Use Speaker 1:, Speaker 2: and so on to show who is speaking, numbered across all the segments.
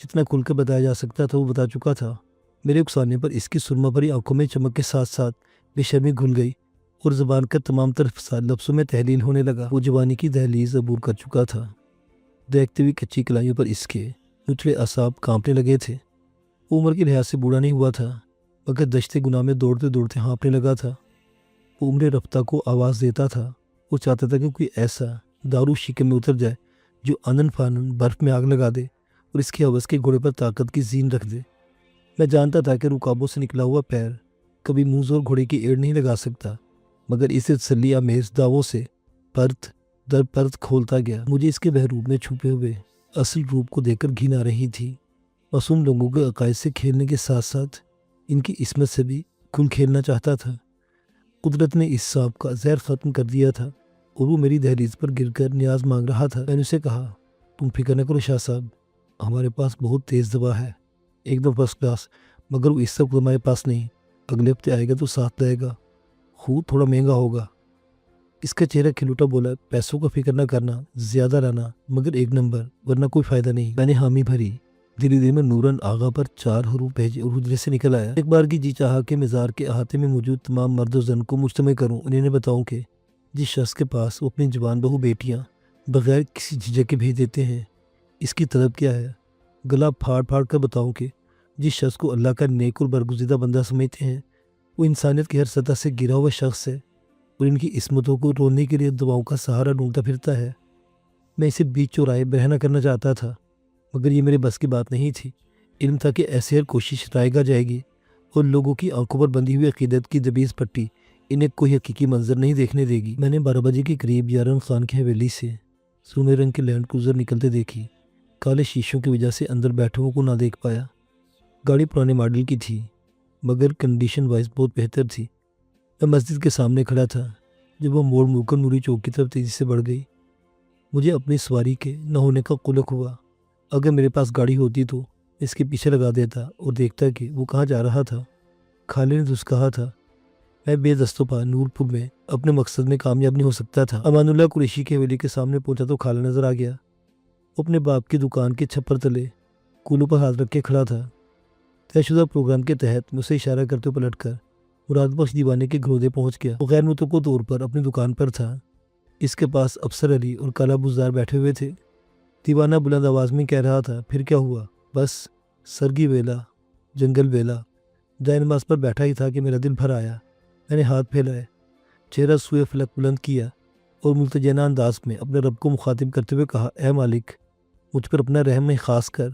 Speaker 1: جتنا کھل کر بتایا جا سکتا تھا وہ بتا چکا تھا۔ میرے اکسانے پر اس کی سرما بھری آنکھوں میں چمک کے ساتھ ساتھ بے شرمی گھل گئی اور زبان کا تمام تر فساد لفظوں میں تحلیل ہونے لگا۔ وہ جوانی کی دہلیز عبور کر چکا تھا۔ دیکھتے ہوئے کچی کلائیوں پر اس کے نچلے اعصاب کانپنے لگے تھے۔ وہ عمر کے لحاظ سے بوڑھا نہیں ہوا تھا، مگر دشت گناہ میں دوڑتے دوڑتے ہانپنے لگا تھا۔ وہ عمر رفتہ کو آواز دیتا تھا۔ وہ چاہتا تھا کہ کوئی ایسا دارو شکم میں اتر جائے جو آنن فانن برف میں آگ لگا دے اور اس کے حوث کے گھوڑے پر طاقت کی زین رکھ دے۔ میں جانتا تھا کہ رکابوں سے نکلا ہوا پیر کبھی موز اور گھوڑے کی ایڑ نہیں لگا سکتا، مگر اسے تسلی آمیز دعووں سے پرت در پرت کھولتا گیا۔ مجھے اس کے بحروب میں چھپے ہوئے اصل روپ کو دیکھ کر گھن آ رہی تھی۔ معصوم لوگوں کے عقائد سے کھیلنے کے ساتھ ساتھ ان کی عصمت سے بھی کھل کھیلنا چاہتا تھا۔ قدرت نے اس سانپ کا زہر ختم کر دیا تھا اور وہ میری دہلیز پر گر کر نیاز مانگ رہا تھا۔ میں نے اسے کہا، تم فکر نہ کرو شاہ صاحب، ہمارے پاس بہت تیز دوا ہے، ایک دم فرسٹ کلاس، مگر وہ اس وقت ہمارے پاس نہیں، اگلے ہفتے آئے گا تو ساتھ لائے گا، خود تھوڑا مہنگا ہوگا۔ اس کا چہرہ کھلوٹا بولا، پیسوں کا فکر نہ کرنا، زیادہ لانا، مگر ایک نمبر، ورنہ کوئی فائدہ نہیں۔ میں نے حامی بھری۔ دھیرے دھیرے میں نورن آغا پر 4 حروف بھیجے اور حجرے سے نکل آیا۔ ایک بار کی جی چاہا کہ مزار کے احاطے میں موجود تمام مرد و زن کو مجتمع کروں، انہیں بتاؤں کہ جس شخص کے پاس وہ اپنی جوان بہو بیٹیاں بغیر کسی جھجک کے بھیج دیتے ہیں، اس کی طلب کیا ہے۔ گلا پھاڑ پھاڑ کر بتاؤں کہ جس شخص کو اللہ کا نیک اور برگزیدہ بندہ سمجھتے ہیں، وہ انسانیت کی ہر سطح سے گرا ہوا شخص ہے اور ان کی عصمتوں کو رونے کے لیے دعاؤں کا سہارا ڈھونڈتا پھرتا ہے۔ میں اسے بیچ چوراہے برہنہ کرنا چاہتا تھا، مگر یہ میرے بس کی بات نہیں تھی۔ علم تھا کہ ایسے ہر کوشش رائگاں جائے گی اور لوگوں کی آنکھوں پر بندھی ہوئی عقیدت کی دبیز پٹی انہیں کوئی حقیقی منظر نہیں دیکھنے دے گی۔ میں نے 12 بجے کے قریب یارن خان کی حویلی سے سرمے رنگ کے لینڈ کروزر نکلتے دیکھی۔ کالے شیشوں کی وجہ سے اندر بیٹھے کو نہ دیکھ پایا۔ گاڑی پرانے ماڈل کی تھی، مگر کنڈیشن وائز بہت بہتر تھی۔ میں مسجد کے سامنے کھڑا تھا جب وہ موڑ مڑ کر نوری چوک کی طرف تیزی سے بڑھ گئی۔ مجھے اپنی سواری کے نہ ہونے کا قلق ہوا۔ اگر میرے پاس گاڑی ہوتی تو اس کے پیچھے لگا دیتا اور دیکھتا کہ وہ کہاں جا رہا تھا۔ خالے نے تو کہا تھا میں بے دست و پا نور پور میں اپنے مقصد میں کامیاب نہیں ہو سکتا تھا۔ امان اللہ قریشی کی حویلی کے سامنے پہنچا تو خالہ نظر آ گیا۔ وہ اپنے باپ کی دکان کے چھپر تلے کولوں پر ہاتھ رکھ کے کھڑا تھا۔ طے شدہ پروگرام کے تحت میں اسے اشارہ کرتے پلٹ کر مراد بخش دیوانے کے گھرودے پہنچ گیا۔ وہ غیر متوقع طور پر اپنی دکان پر تھا۔ اس کے پاس افسر علی اور کالا بزدار بیٹھے ہوئے تھے۔ دیوانہ بلند آواز میں کہہ رہا تھا، پھر کیا ہوا؟ بس سرگی ویلا، جنگل ویلا۔ جائے نماز پر بیٹھا ہی تھا کہ میرا دل بھر آیا۔ میں نے ہاتھ پھیلائے، چہرہ سوئے فلک بلند کیا اور ملتجانہ انداز میں اپنے رب کو مخاطب کرتے ہوئے کہا، اے مالک، مجھ پر اپنا رحم خاص کر،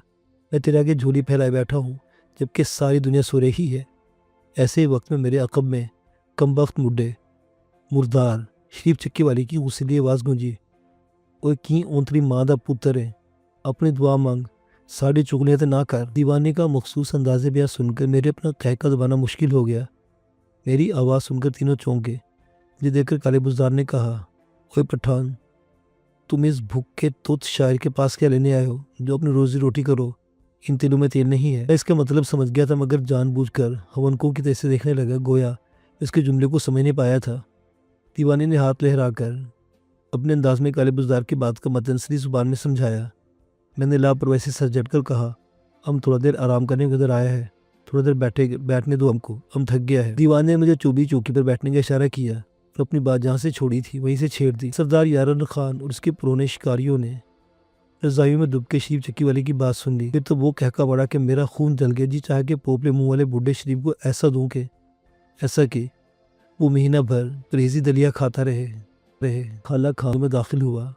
Speaker 1: میں تیرے آگے جھولی پھیلائے بیٹھا ہوں جبکہ ساری دنیا سو رہی ہے۔ ایسے ہی وقت میں میرے عقب میں کم بخت مڈے مردار شریف چکی والی کی غصیلی آواز گونجی، اوے کی اونتری ماں دا پتر ہے، اپنی دعا مانگ، ساڑھے چگلیاں تے نہ کر۔ دیوانے کا مخصوص انداز بیان سن کر میرے اپنا قہقہ دبانا مشکل ہو گیا۔ میری آواز سن کر تینوں چونکے۔ مجھے دیکھ کر کالے بزدار نے کہا، اوے پٹھان، تم اس بھوکے توت شاعر کے پاس کیا لینے آئے ہو جو اپنی روزی روٹی کرو؟ ان تلوں میں تیل نہیں ہے۔ میں اس کا مطلب سمجھ گیا تھا، مگر جان بوجھ کر ہونکوں کی طرح سے دیکھنے لگا، گویا اس کے جملے کو سمجھ نہیں پایا تھا۔ دیوانے نے ہاتھ لہرا کر اپنے انداز میں کالے بزدار کی بات کا متن سری زبان میں سمجھایا۔ میں نے لاپرواہی سے سر جھٹ کر کہا، ہم تھوڑا دیر آرام کرنے کو ادھر آیا ہے، تھوڑا دیر بیٹھنے دو ہم کو، ہم تھک گیا ہے۔ دیوانے نے مجھے چوبی چوکی پر بیٹھنے کا اشارہ کیا اور اپنی بات جہاں سے چھوڑی تھی وہیں سے چھیڑ دی۔ سردار یارن خان اور اس کے پرونے شکاریوں نے رضائیوں میں دب کے شریف چکی والے کی بات سن لی۔ پھر تو وہ کہکا بڑا کہ میرا خون جل گیا۔ جی چاہا کہ پوپلے منہ والے بڈھے شریف کو ایسا دوں کہ وہ مہینہ بھر پریزی دلیا کھاتا رہے۔ خالہ خانوں میں داخل ہوا۔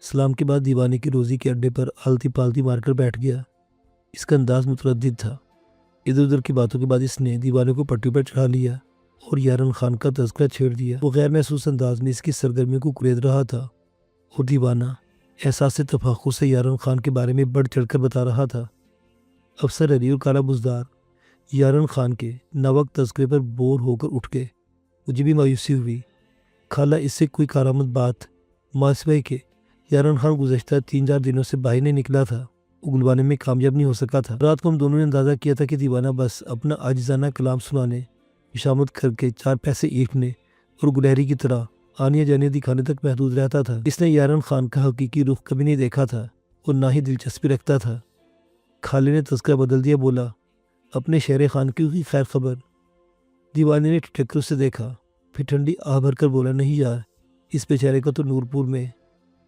Speaker 1: سلام کے بعد دیوانے کی روزی کے اڈے پر آلتی پالتی مار کر بیٹھ گیا۔ اس کا انداز متردد تھا۔ ادھر ادھر کی باتوں کے بعد اس نے دیوانے کو پٹی پر چڑھا لیا اور یارن خان کا تذکرہ چھیڑ دیا۔ وہ غیر محسوس انداز میں اس کی سرگرمی کو کلید رہا تھا اور دیوانہ احساس تفاخر سے یارن خان کے بارے میں بڑھ چڑھ کر بتا رہا تھا۔ افسر علی اور کالا بزدار یارن خان کے ناوقت تذکرے پر بور ہو کر اٹھ گئے۔ مجھے بھی مایوسی ہوئی۔ خالہ اس سے کوئی کارآمد بات ماسوے کے یارن خان گزشتہ 3-4 دنوں سے باہر نہیں نکلا تھا، اگلوانے میں کامیاب نہیں ہو سکا تھا۔ رات کو ہم دونوں نے اندازہ کیا تھا کہ دیوانہ بس اپنا عاجزانہ کلام سنانے، خوشامد کر کے 4 پیسے اینٹنے اور گلہری کی طرح آنے جانے دکھانے تک محدود رہتا تھا۔ اس نے یارن خان کا حقیقی رخ کبھی نہیں دیکھا تھا اور نہ ہی دلچسپی رکھتا تھا۔ خالے نے تذکرہ بدل دیا، بولا اپنے شہر خان کی خیر خبر؟ دیوانے نے ٹھٹک اسے دیکھا، پھر ٹھنڈی آہ بھر کر بولا نہیں یار، اس بیچارے کا تو نورپور میں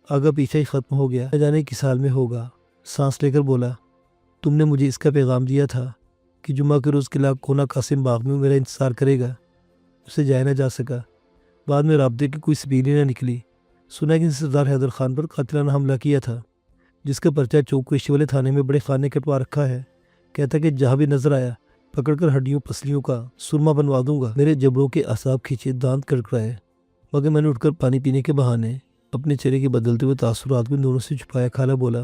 Speaker 1: آگا پیچھا ہی ختم ہو گیا، نہ جانے کس حال میں ہوگا۔ سانس لے کر بولا تم نے مجھے اس کا پیغام دیا تھا کہ جمعہ کے روز قلعہ کونا قاسم باغ میں میرا انتظار کرے گا، اسے جایا نہ جا سکا۔ بعد میں رابطے کی کوئی سبیلی نہ نکلی۔ سنا کہ سردار حیدر خان پر قاتلانہ حملہ کیا تھا، جس کا پرچہ چوک ریشی والے تھانے میں بڑے خان نے کٹوا رکھا ہے۔ کہتا کہ جہاں بھی نظر آیا پکڑ کر ہڈیوں پسلیوں کا سرما بنوا دوں گا۔ میرے جبڑوں کے اعصاب کھینچے، دانت کڑکڑائے، مگر میں نے اٹھ کر پانی پینے کے بہانے اپنے چہرے کے بدلتے ہوئے تاثرات کو دونوں سے چھپایا۔ خالہ بولا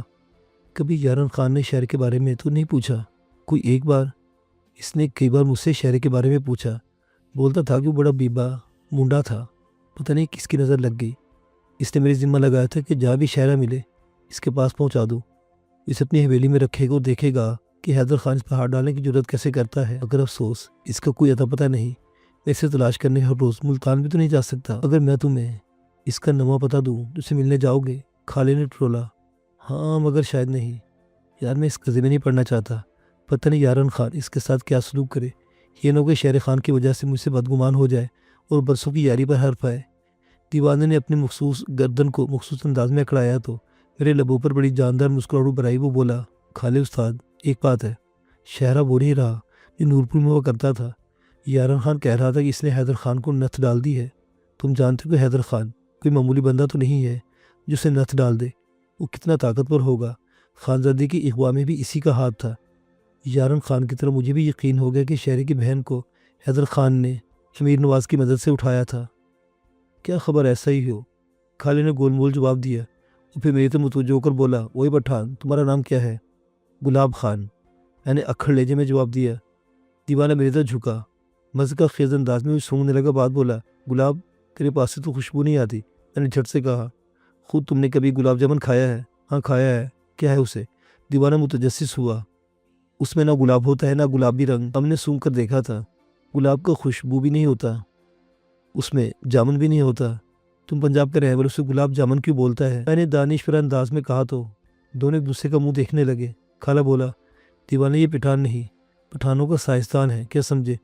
Speaker 1: کبھی یارن خان نے شہر کے بارے میں تو نہیں پوچھا؟ کوئی ایک بار؟ اس نے کئی بار مجھ سے شہر کے بارے میں پوچھا۔ بولتا تھا کہ وہ بڑا بیبا منڈا تھا، پتہ نہیں کس کی نظر لگ گئی۔ اس نے میری ذمہ لگایا تھا کہ جہاں بھی شہرہ ملے اس کے پاس پہنچا دوں، اسے اپنی حویلی میں رکھے گا اور دیکھے گا کہ حیدر خان اس پر ہاتھ ڈالنے کی جرات کیسے کرتا ہے۔ اگر افسوس اس کا کوئی اتا پتہ نہیں، میں اسے تلاش کرنے ہر روز ملتان بھی تو نہیں جا سکتا۔ اگر میں تمہیں اس کا نواں پتہ دوں تو اسے ملنے جاؤ گے؟ خالے نے ٹرولا۔ ہاں مگر شاید نہیں یار، میں اس قضیے میں نہیں پڑھنا چاہتا۔ پتہ نہیں یارن خان اس کے ساتھ کیا سلوک کرے، یہ نہ ہو کہ شہر خان کی وجہ سے مجھ سے بدگمان ہو جائے اور برسوں کی یاری پر حرف آئے۔ دیوانے نے اپنی مخصوص گردن کو مخصوص انداز میں اکڑایا تو میرے لبوں پر بڑی جاندار مسکراہٹ برائی۔ وہ بولا خالے استاد ایک بات ہے، شہرہ وہ نہیں رہا جو نورپور میں ہوا کرتا تھا۔ یارن خان کہہ رہا تھا کہ اس نے حیدر خان کو نتھ ڈال دی ہے۔ تم جانتے ہو کہ حیدر خان کوئی معمولی بندہ تو نہیں ہے جو اسے نتھ ڈال دے، وہ کتنا طاقتور ہوگا۔ خانزادے کی اغوا میں بھی اسی کا ہاتھ تھا۔ یارن خان کی طرح مجھے بھی یقین ہو گیا کہ شہر کی بہن کو حیدر خان نے امیر نواز کی مدد سے اٹھایا تھا۔ کیا خبر ایسا ہی ہو؟ خالے نے گول مول جواب دیا اور پھر میری طرف متوجہ ہو کر بولا وہی پٹھان، تمہارا نام کیا ہے؟ گلاب خان، میں نے اکھڑ لہجے میں جواب دیا۔ دیوانہ میری طرف جھکا، مزے کا خیز انداز میں سونگنے لگا۔ بات بولا گلاب تیرے پاس سے تو خوشبو نہیں آتی۔ میں نے جھٹ سے کہا خود تم نے کبھی گلاب جامن کھایا ہے؟ ہاں کھایا ہے، کیا ہے اسے؟ دیوانہ متجسس ہوا۔ اس میں نہ گلاب ہوتا ہے نہ گلابی رنگ، ہم نے سونگ کر دیکھا تھا۔ گلاب کا خوشبو بھی نہیں ہوتا، اس میں جامن بھی نہیں ہوتا۔ تم پنجاب کے رہنے والے اسے گلاب جامن کیوں بولتا ہے؟ میں نے دانشورانہ انداز میں کہا تو دونوں ایک دوسرے کا منہ دیکھنے لگے۔ خالہ بولا دیوانے یہ پٹھان نہیں، پٹھانوں کا سائنسدان ہے، کیا سمجھے؟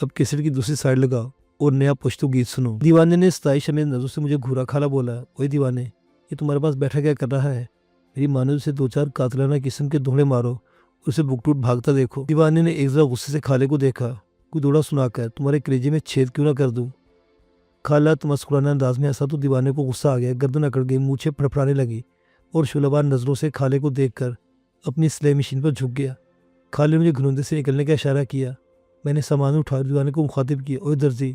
Speaker 1: اب کیسٹ کی دوسری سائڈ لگاؤ اور نیا پشتو گیت سنو۔ دیوانے نے ستائش امیز نظروں سے مجھے گھورا۔ خالہ بولا وہی دیوانے، یہ تمہارے پاس بیٹھا کیا کر رہا ہے؟ میری مانو سے دو چار قاتلانہ قسم کے دھوڑے مارو، اسے بک ٹوٹ بھاگتا دیکھو۔ دیوانے نے ایک ذرا غصے سے خالے کو دیکھا، کوئی دوڑا سنا کر تمہارے کلیجے میں چھید کیوں نہ کر دوں؟ خالہ تمسکرانہ انداز میں ہنسا تو دیوانے کو غصہ آ گیا، گردن اکڑ گئی، مونچھیں پھڑپڑانے لگی اور شعلہ نظروں سے خالے کو دیکھ کر اپنی سلائی مشین پر جھک گیا۔ خالے نے مجھے گھروندے سے نکلنے کا اشارہ کیا۔ میں نے سامان اٹھا دیوانے کو مخاطب کیا، اوے درزی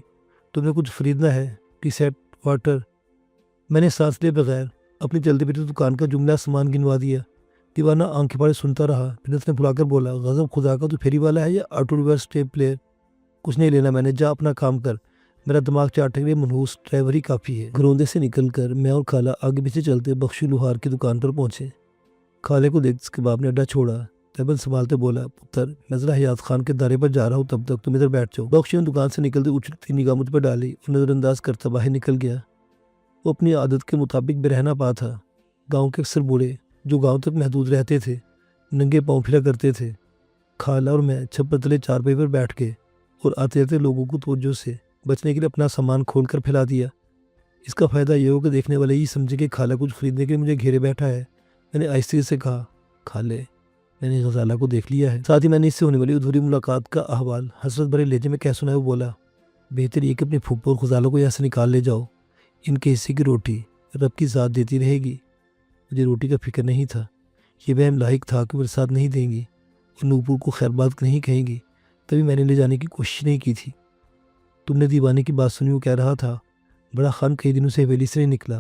Speaker 1: تم نے کچھ خریدنا ہے؟ Tea set, water? میں نے سانس لیے بغیر اپنی چلتی پھرتی دکان کا جملہ سامان گنوا دیا۔ دیوانہ آنکھیں پھاڑے سنتا رہا، پھر اس نے بلا کر بولا غضب خدا کا تو پھیری والا ہے یا آٹو ریورس ٹیپ پلیئر؟ کچھ نہیں لینا میں نے، جا اپنا کام کر، میرا دماغ چاٹنے کے لیے منحوس ڈرائیور ہی کافی ہے۔ گھروندے سے نکل کر میں اور خالہ آگے پیچھے چلتے بخشو لوہار کی دکان پر پہنچے۔ خالے کو دیکھ اس کے باپ نے اڈا چھوڑا، ٹیبل سنبھالتے بولا پتر میں ذرا حیات خان کے دارے پر جا رہا ہوں، تب تک تم ادھر بیٹھ جاؤ۔ بخشو نے دکان سے نکلتے اچھلتی نگاہ مجھ پر ڈالی اور نظر انداز کرتا باہر نکل گیا۔ وہ اپنی عادت کے مطابق بے رہنا پا تھا۔ گاؤں کے اکثر بوڑھے جو گاؤں تک محدود رہتے تھے ننگے پاؤں پھرا کرتے تھے۔ خالہ اور میں چھت پر تلے چارپائی پر بیٹھ کے اور آتے آتے لوگوں کو توجہ سے بچنے کے لیے اپنا سامان کھول کر پھیلا دیا۔ اس کا فائدہ یہ ہو کہ دیکھنے والے ہی سمجھے کہ خالہ کچھ خریدنے کے لیے مجھے گھیرے بیٹھا ہے۔ میں نے آہستگی سے کہا خالے میں نے غزالہ کو دیکھ لیا ہے، ساتھ ہی میں نے اس سے ہونے والی ادھوری ملاقات کا احوال حسرت بھرے لہجے میں کہہ سنا۔ وہ بولا بہتر یہ کہ اپنے پھوپھو اور غزالوں کو یہاں سے نکال لے جاؤ، ان کے حصے کی روٹی رب کی ذات دیتی رہے گی۔ مجھے روٹی کا فکر نہیں تھا، یہ وہم لاحق تھا کہ میرے ساتھ نہیں دیں گی اور نورپور کو خیر بات نہیں کہیں گی، تبھی میں نے لے جانے کی کوشش نہیں کی تھی۔ تم نے دیوانے کی بات سنی، وہ کہہ رہا تھا بڑا خان کئی دنوں سے حویلی سے نہیں نکلا،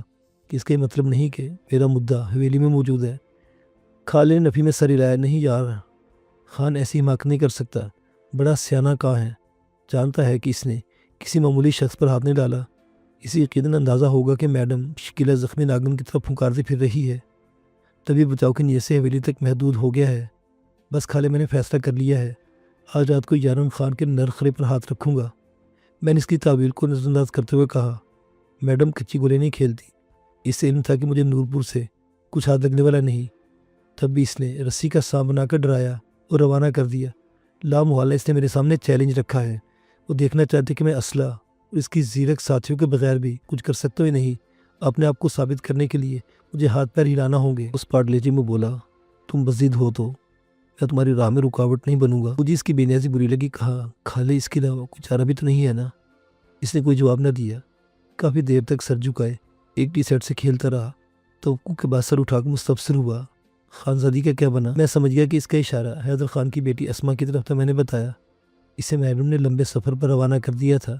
Speaker 1: کہ اس کا یہ مطلب نہیں کہ میرا مدعا حویلی میں موجود ہے۔ خالے نے نفی میں سر ہلایا، نہیں یار خان ایسی حماقت نہیں کر سکتا، بڑا سیانہ کہاں ہے، جانتا ہے کہ اس نے کسی معمولی شخص پر ہاتھ نہیں ڈالا۔ اسی یقیناً اندازہ ہوگا کہ میڈم شکیلہ زخمی ناگن کی طرف پھنکارتی پھر رہی ہے، تبھی بچاؤ کی نیت سے حویلی تک محدود ہو گیا ہے۔ بس خالے میں نے فیصلہ کر لیا ہے، آج رات کو یارن خان کے نرخرے پر ہاتھ رکھوں گا۔ میں نے اس کی تعویل کو نظر انداز کرتے ہوئے کہا میڈم کچی گولے نہیں کھیلتی، اس سے علم تھا کہ مجھے نورپور سے کچھ ہاتھ لگنے والا نہیں۔ تب بھی اس نے رسی کا سانپ بنا کر ڈرایا اور روانہ کر دیا۔ لامحالہ اس نے میرے سامنے چیلنج رکھا ہے۔ وہ دیکھنا چاہتے کہ میں اسلحہ اور اس کی زیرک ساتھیوں کے بغیر بھی کچھ کر سکتا ہی نہیں۔ اپنے آپ کو ثابت کرنے کے لیے مجھے ہاتھ پیر ہلانا ہوں گے۔ اس پارلیجی میں بولا، تم بزدل ہو تو میں تمہاری راہ میں رکاوٹ نہیں بنوں گا۔ مجھے اس کی بے نیازی بری لگی۔ کہا، کھالے اس کے علاوہ کچھ چارہ بھی تو نہیں ہے نا؟ اس نے کوئی جواب نہ دیا۔ کافی دیر تک سر جھکائے ایک ٹی سیٹ سے کھیلتا رہا۔ توقع کے بعد سر اٹھا کر مستفسر ہوا، خانزادی کا کیا بنا؟ میں سمجھ گیا کہ اس کا اشارہ حیدر خان کی بیٹی اسما کی طرف تھا۔ میں نے بتایا، اسے میڈم نے لمبے سفر پر روانہ کر دیا تھا۔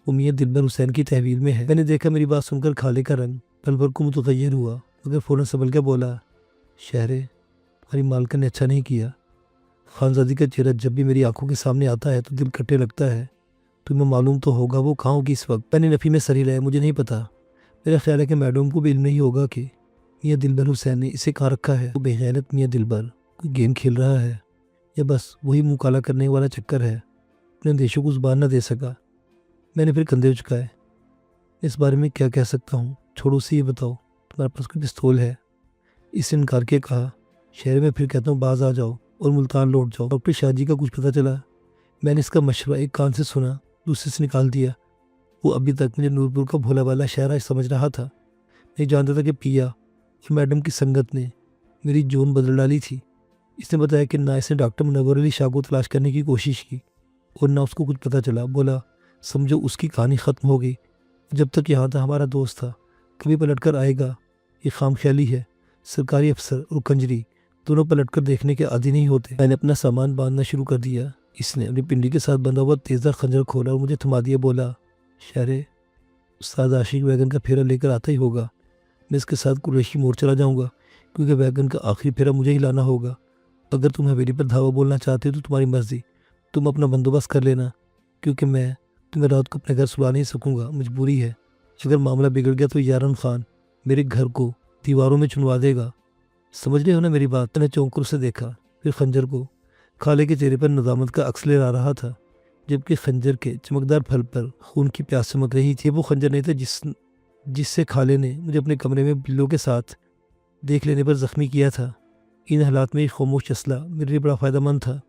Speaker 1: وہ میاں دلبر حسین کی تحویل میں ہے۔ میں نے دیکھا میری بات سن کر خالے کا رنگ پل بھر کو متغیر ہوا، مگر فوراً سنبھل کے بولا، شہرے، تمہاری مالکہ نے اچھا نہیں کیا۔ خانزادی کا چہرہ جب بھی میری آنکھوں کے سامنے آتا ہے تو دل کٹنے لگتا ہے۔ تمہیں معلوم تو ہوگا وہ کہاں ہوگی اس وقت؟ میں نے نفی میں سر ہلایا، مجھے نہیں پتا۔ میرا خیال ہے کہ میڈم کو بھی علم نہیں ہوگا کہ میاں دلبر حسین نے اسے کہاں رکھا ہے۔ وہ بے غیرت میاں دلبر کوئی گیم کھیل رہا ہے یا بس وہی منہ کالا کرنے والا چکر ہے؟ اپنے اندیشوں کو زبان نہ دے سکا۔ میں نے پھر کندھے جھکائے۔ اس بارے میں کیا کہہ سکتا ہوں؟ چھوڑو اسے، یہ بتاؤ تمہارے پاس کوئی پستول ہے؟ اس نے انکار کیا۔ کہا، شہر میں پھر کہتا ہوں باز آ جاؤ اور ملتان لوٹ جاؤ۔ ڈاکٹر شاہ جی کا کچھ پتہ چلا؟ میں نے اس کا مشورہ ایک کان سے سنا، دوسرے سے نکال دیا۔ وہ ابھی تک مجھے نورپور کا بھولا والا شہرہ سمجھ رہا تھا۔ نہیں جانتا تھا کہ پیا اور میڈم کی سنگت نے میری جون بدل ڈالی تھی۔ اس نے بتایا کہ نہ اس نے ڈاکٹر منور علی شاہ کو تلاش کرنے کی کوشش کی اور نہ اس کو کچھ پتہ چلا۔ بولا، سمجھو اس کی کہانی ختم ہو گئی۔ جب تک یہاں تھا ہمارا دوست تھا، کبھی پلٹ کر آئے گا یہ خام خیالی ہے۔ سرکاری افسر اور کنجری دونوں پلٹ کر دیکھنے کے عادی نہیں ہوتے۔ میں نے اپنا سامان باندھنا شروع کر دیا۔ اس نے اپنی پنڈی کے ساتھ بندھا ہوا تیزدار خنجر کھولا اور مجھے تھما دیا۔ بولا، شہرے، استاد عاشق ویگن کا پھیرا لے کر آتا ہی ہوگا۔ میں اس کے ساتھ قریشی موڑ چلا جاؤں گا، کیونکہ ویگن کا آخری پھیرا مجھے ہی لانا ہوگا۔ اگر تم حویلی پر دھاوا بولنا چاہتے تو تمہاری مرضی، تم اپنا بندوبست کر لینا، کیونکہ میں تمہیں رات کو اپنے گھر سلا نہیں سکوں گا، مجبوری ہے۔ اگر معاملہ بگڑ گیا تو یارن خان میرے گھر کو دیواروں میں چنوا دے گا۔ سمجھ رہے ہو نا میری بات؟ میں نے چونک کر اسے دیکھا، پھر خنجر کو۔ خالے کے چہرے پر ندامت کا عکس لے رہا تھا، جبکہ خنجر کے چمکدار پھل پر خون کی پیاس چمک رہی تھی۔ وہ خنجر نہیں تھا جس سے خالے نے مجھے اپنے کمرے میں بلوں کے ساتھ دیکھ لینے پر زخمی کیا تھا۔ ان حالات میں ایک خاموش اسلحہ میرے لیے بڑا فائدہ مند تھا۔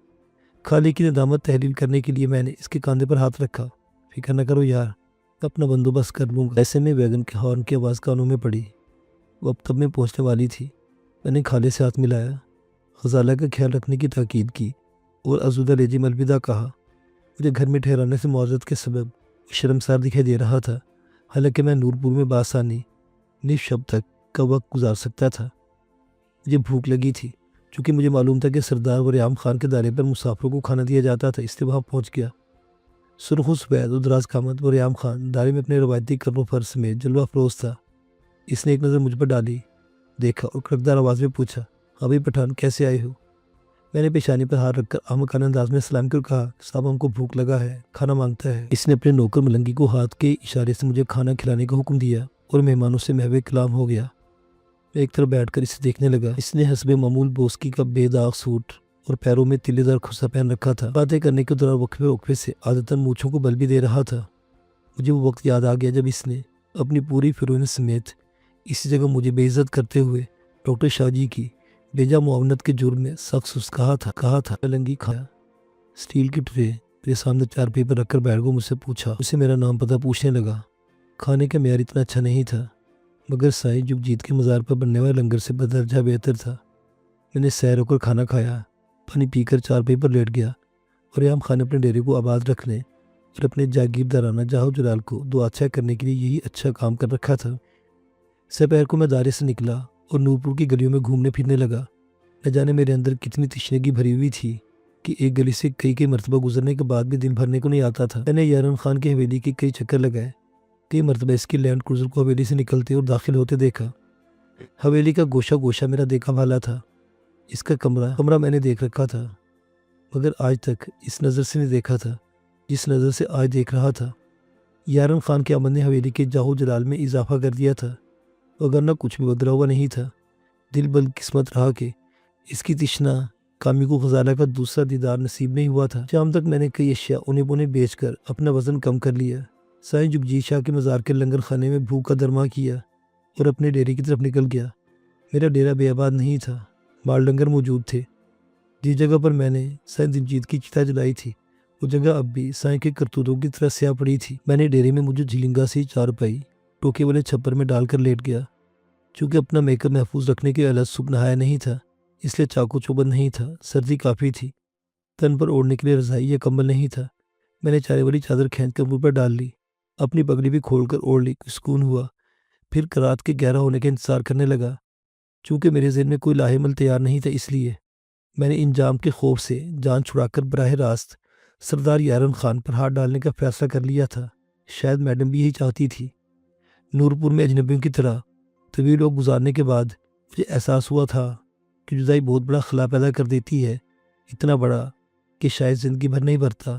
Speaker 1: خالے کی ندامت تحلیل کرنے کے لیے میں نے اس کے کاندھے پر ہاتھ رکھا۔ فکر نہ کرو یار، اپنا بندوبست کر لوں گا۔ ایسے میں ویگن کے ہارن کی آواز کانوں میں پڑی۔ وہ اب تب میں پہنچنے والی تھی۔ میں نے خالے سے ہاتھ ملایا، غزالہ کا خیال رکھنے کی تاکید کی اور ازودہ لیجم الوداع کہا۔ مجھے گھر میں ٹھہرانے سے معذرت کے سبب شرمسار دکھائی دے رہا تھا، حالانکہ میں نورپور میں بآسانی نصف شب تک کا وقت گزار سکتا تھا۔ مجھے بھوک لگی تھی، چونکہ مجھے معلوم تھا کہ سردار وریام خان کے دارے پر مسافروں کو کھانا دیا جاتا تھا، اس لیے وہاں پہنچ گیا۔ سرخ و سفید اور دراز قامت وریام خان دارے میں اپنے روایتی کرو فر سمیت جلوہ افروز تھا۔ اس نے ایک نظر مجھ پر ڈالی، دیکھا اور کڑکدار آواز میں پوچھا، ابھی پٹھان کیسے آئے ہو؟ میں نے پیشانی پر ہاتھ رکھ کر احمقانہ انداز میں سلام کر کہا، صاحب ہم کو بھوک لگا ہے، کھانا مانگتا ہے۔ اس نے اپنے نوکر ملنگی کو ہاتھ کے اشارے سے مجھے کھانا کھلانے کا حکم دیا اور مہمانوں سے محو کلام ہو گیا۔ میں ایک طرف بیٹھ کر اسے دیکھنے لگا۔ اس نے حسب معمول بوسکی کا بے داغ سوٹ اور پیروں میں تلے دار کھوسا پہن رکھا تھا۔ باتیں کرنے کے دوران وقفے وقفے سے عادتاً مونچھوں کو بل بھی دے رہا تھا۔ مجھے وہ وقت یاد آ گیا جب اس نے اپنی پوری فیروئن سمیت اسی جگہ مجھے بے عزت کرتے ہوئے ڈاکٹر شاہ جی کی بیجا معاونت کے جرم میں سخت سست کہا تھا۔ ملنگی کھایا، اسٹیل کی ٹرے میرے سامنے چارپائی پر رکھ کر بیٹھ گیا۔ مجھ سے پوچھا، اسے میرا نام پتہ پوچھنے لگا۔ کھانے کا معیار اتنا اچھا نہیں تھا، مگر سائیں جگجیت کے مزار پر بننے والے لنگر سے بدرجہ بہتر تھا۔ میں نے سیر ہو کر کھانا کھایا، پانی پی کر چارپائی پر لیٹ گیا اور ریام خان اپنے ڈیرے کو آباد رکھنے اور اپنے جاگیردارانہ جاہو جلال کو دعا اچھا کرنے کے لیے یہی اچھا کام کر رکھا تھا۔ سپہر کو میں دارے سے نکلا اور نورپور کی گلیوں میں گھومنے پھرنے لگا۔ نہ جانے میرے اندر کتنی تشنگی بھری ہوئی تھی کہ ایک گلی سے کئی مرتبہ گزرنے کے بعد بھی دل بھرنے کو نہیں آتا تھا۔ میں نے یارن خان کی حویلی کے کئی چکر لگائے، کئی مرتبہ اس کی لینڈ کروزر کو حویلی سے نکلتے اور داخل ہوتے دیکھا۔ حویلی کا گوشہ گوشہ میرا دیکھا بھالا تھا۔ اس کا کمرہ میں نے دیکھ رکھا تھا، مگر آج تک اس نظر سے نہیں دیکھا تھا جس نظر سے آج دیکھ رہا تھا۔ یارن خان کے آمد نے حویلی کے جاہو جلال میں اضافہ کر دیا تھا، وگرنہ کچھ بھی بدلا ہوا نہیں تھا۔ دل بل قسمت رہا کہ اس کی تشنا کامی کو غزالہ کا دوسرا دیدار نصیب نہیں ہوا تھا۔ شام تک میں نے کئی اشیاء اونے بونے بیچ کر اپنا وزن کم کر لیا۔ سائیں جگجیت شاہ کے مزار کے لنگر خانے میں بھوک کا درما کیا اور اپنے ڈیرے کی طرف نکل گیا۔ میرا ڈیرا بے آباد نہیں تھا، مال ڈنگر موجود تھے۔ جس جگہ پر میں نے سائیں دلجیت کی چتا جلائی تھی وہ جگہ اب بھی سائیں کے کرتوتوں کی طرح سیاہ پڑی تھی۔ میں نے ڈیرے میں مجھے جھلنگا سی چارپائی ٹوکے والے چھپر میں ڈال کر لیٹ گیا۔ چونکہ اپنا میک اپ محفوظ رکھنے کے الگ صبح نہایا نہیں تھا اس لیے چاقو چوبند نہیں تھا، سردی کافی تھی، تن پر اوڑھنے کے لیے رضائی یا کمبل نہیں تھا۔ میں نے چارے والی چادر کھینچ کر منہ پر ڈال لی، اپنی پگڑی بھی کھول کر اوڑھ لی، کچھ سکون ہوا۔ پھر رات کے 11 ہونے کا انتظار کرنے لگا۔ چونکہ میرے ذہن میں کوئی لاہ عمل تیار نہیں تھا اس لیے میں نے انجام کے خوف سے جان چھڑا کر براہ راست سردار یارن خان پر ہاتھ ڈالنے کا فیصلہ کر لیا تھا۔ شاید میڈم بھی یہی چاہتی تھی۔ نورپور میں اجنبیوں کی طرح طویل وقت گزارنے کے بعد مجھے احساس ہوا تھا کہ جدائی بہت بڑا خلا پیدا کر دیتی ہے، اتنا بڑا کہ شاید زندگی بھر نہیں بھرتا۔